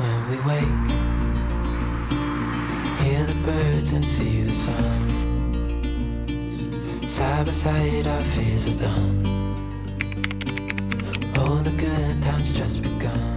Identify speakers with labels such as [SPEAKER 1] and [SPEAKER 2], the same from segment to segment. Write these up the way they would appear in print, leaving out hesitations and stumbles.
[SPEAKER 1] when we wake, hear the birds and see the sun. Side by side our fears are done. All the good times just begun.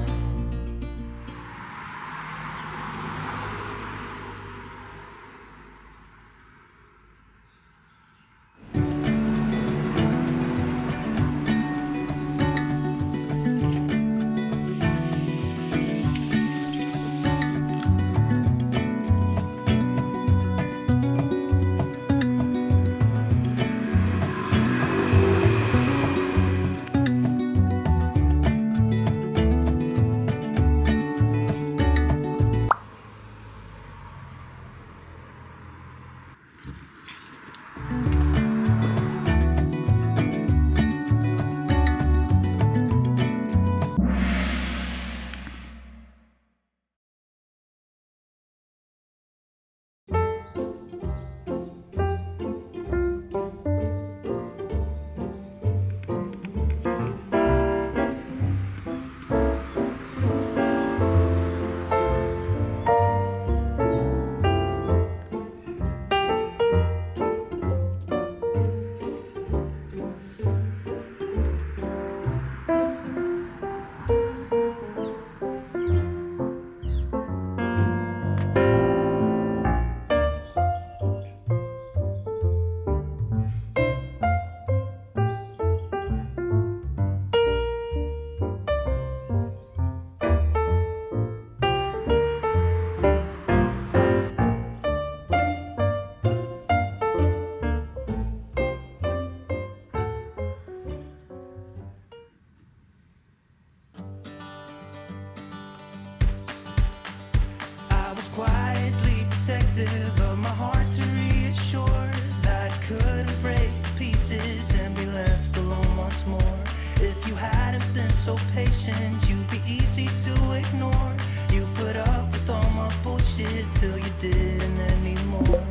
[SPEAKER 2] Quietly protective of my heart to reassure that I couldn't break to pieces and be left alone once more. If you hadn't been so patient, you'd be easy to ignore. You put up with all my bullshit till you didn't anymore.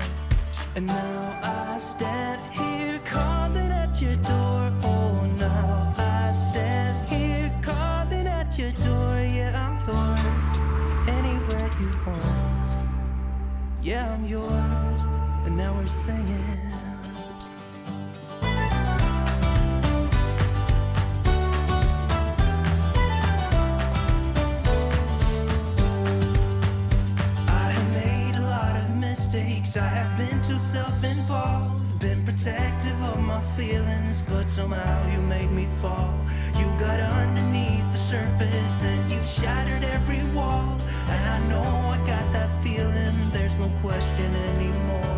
[SPEAKER 2] And now I stand here calling at your door. Oh, now I stand here calling at your door. Yeah, I'm yours, anywhere you want. Yeah, I'm yours, and now we're singing. I have made a lot of mistakes. I have been too self-involved, been protective of my feelings, but somehow you made me fall. You got underneath the surface and you shattered every wall. And I know I got that feeling, there's no question anymore.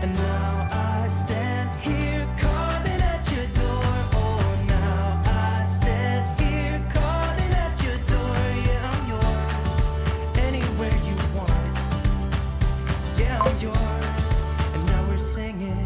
[SPEAKER 2] And now I stand here calling at your door. Oh, now I stand here calling at your door. Yeah, I'm yours, anywhere you want. Yeah, I'm yours, and now we're singing.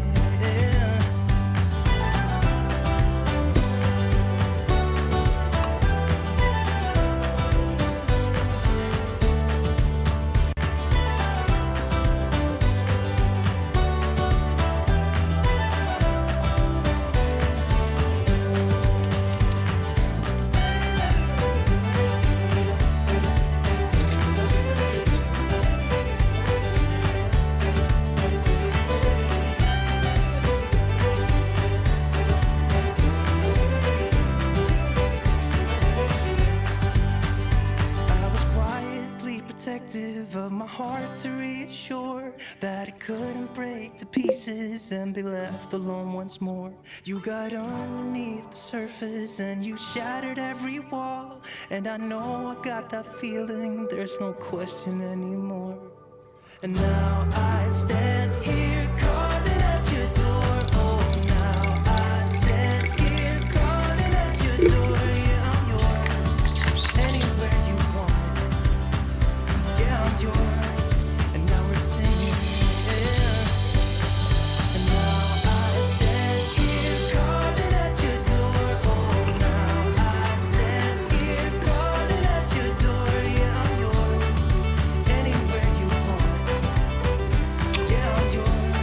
[SPEAKER 2] Of my heart to reassure that it couldn't break to pieces and be left alone once more. You got underneath the surface and you shattered every wall. And I know I got that feeling, there's no question anymore. And now I stand here calling at your door. Oh, now I stand here calling at your door. Yeah, I'm yours, anywhere you want. Yeah, I'm yours, and now we're singing. Yeah. And now I stand here calling at your door. Oh, now I stand here calling at your door. Yeah, I'm yours, anywhere you want. Yeah, I'm yours.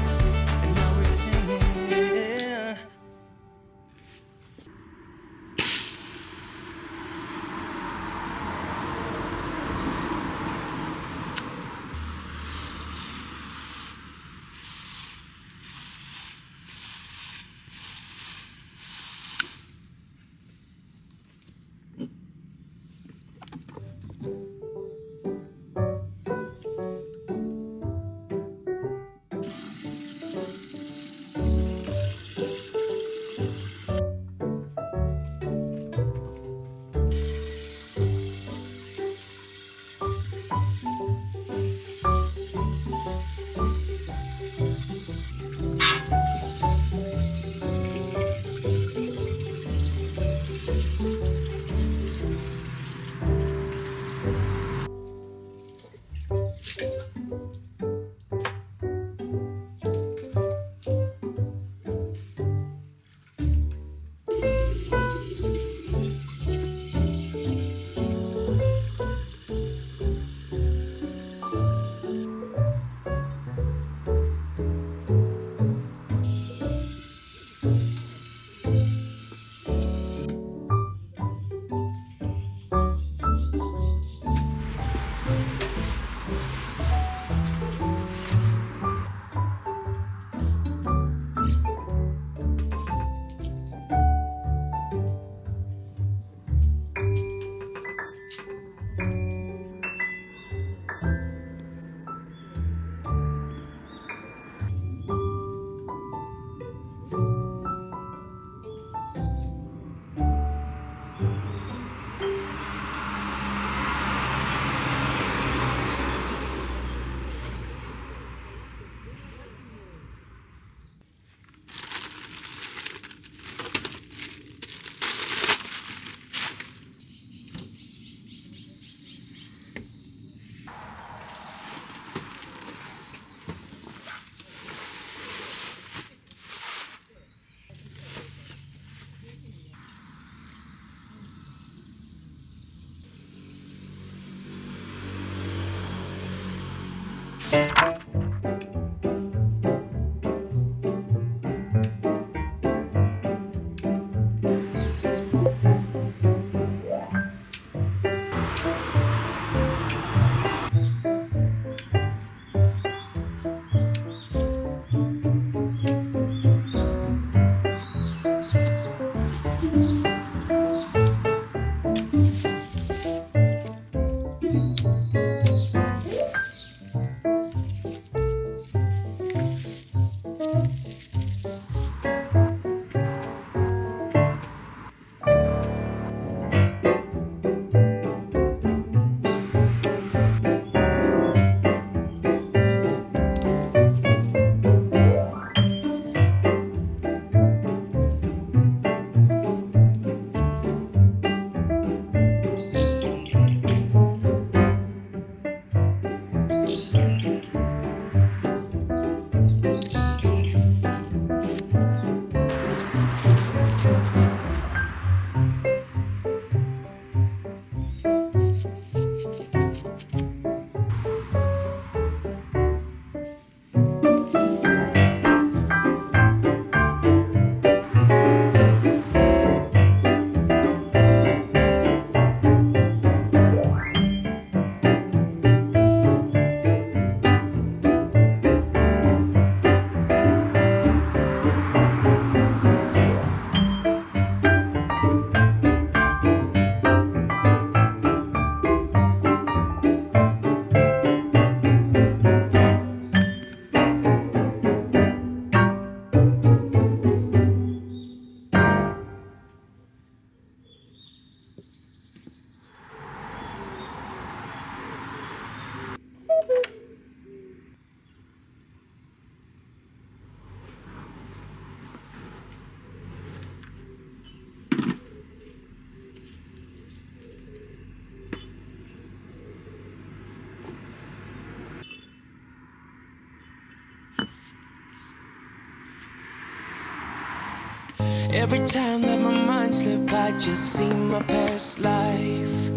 [SPEAKER 2] Every time that my mind slip, I just see my past life.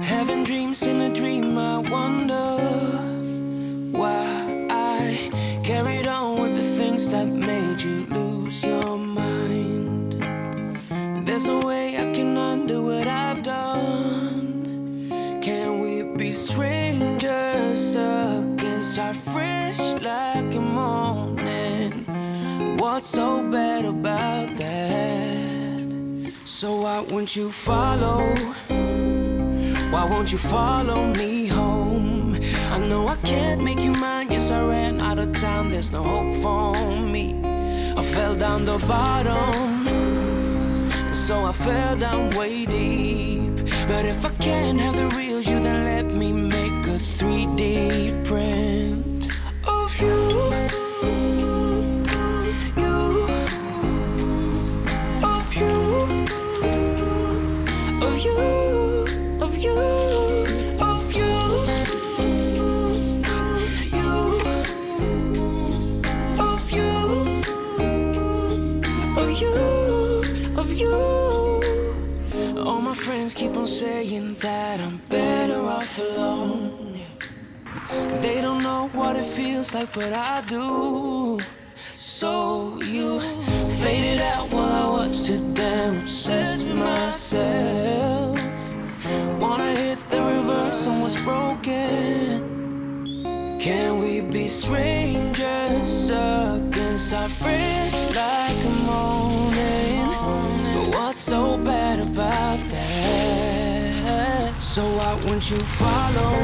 [SPEAKER 2] Having dreams in a dream, I wonder why I carried on with the things that made you lose your mind. There's no way I can undo what I've done. Can we be strangers again, start fresh like a morning? What's so bad about that? So why won't you follow? Why won't you follow me home? I know I can't make you mine. Yes, I ran out of time. There's no hope for me. I fell down the bottom, so I fell down way deep. But if I can't have the real you, then let me make a 3D print of you. Keep on saying that I'm better off alone. They don't know what it feels like, but I do. So you faded out while I watched it down, obsessed with myself. Wanna hit the reverse on what's broken. Can we be strangers again, start fresh like a morning? But what's so bad about that? So why won't you follow?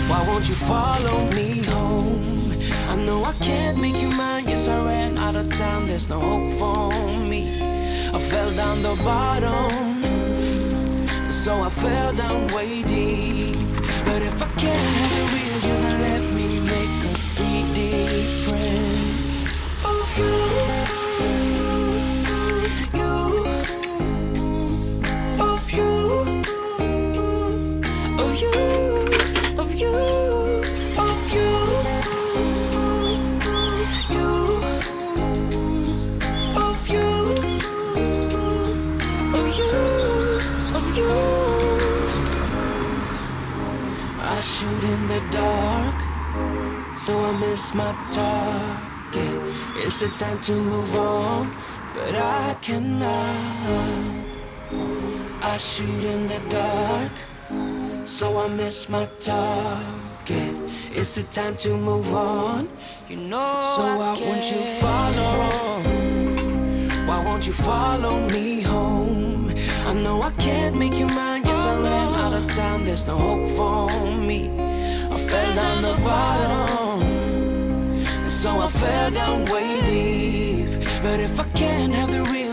[SPEAKER 2] Why won't you follow me home? I know I can't make you mine. Yes, I ran out of time. There's no hope for me. I fell down the bottom, so I fell down way deep. But if I can't have the real you, then let me make a 3D print of you. I I shoot in the dark, so I miss my target. It's the time to move on, but I cannot. I shoot in the dark, so I miss my target. It's the time to move on, you know. So why won't you follow? Why won't you follow me home? I know I can't make you mine. Yes, I ran out of time. There's no hope for me. I fell down the bottom, and so I fell down way deep. But if I can't have the real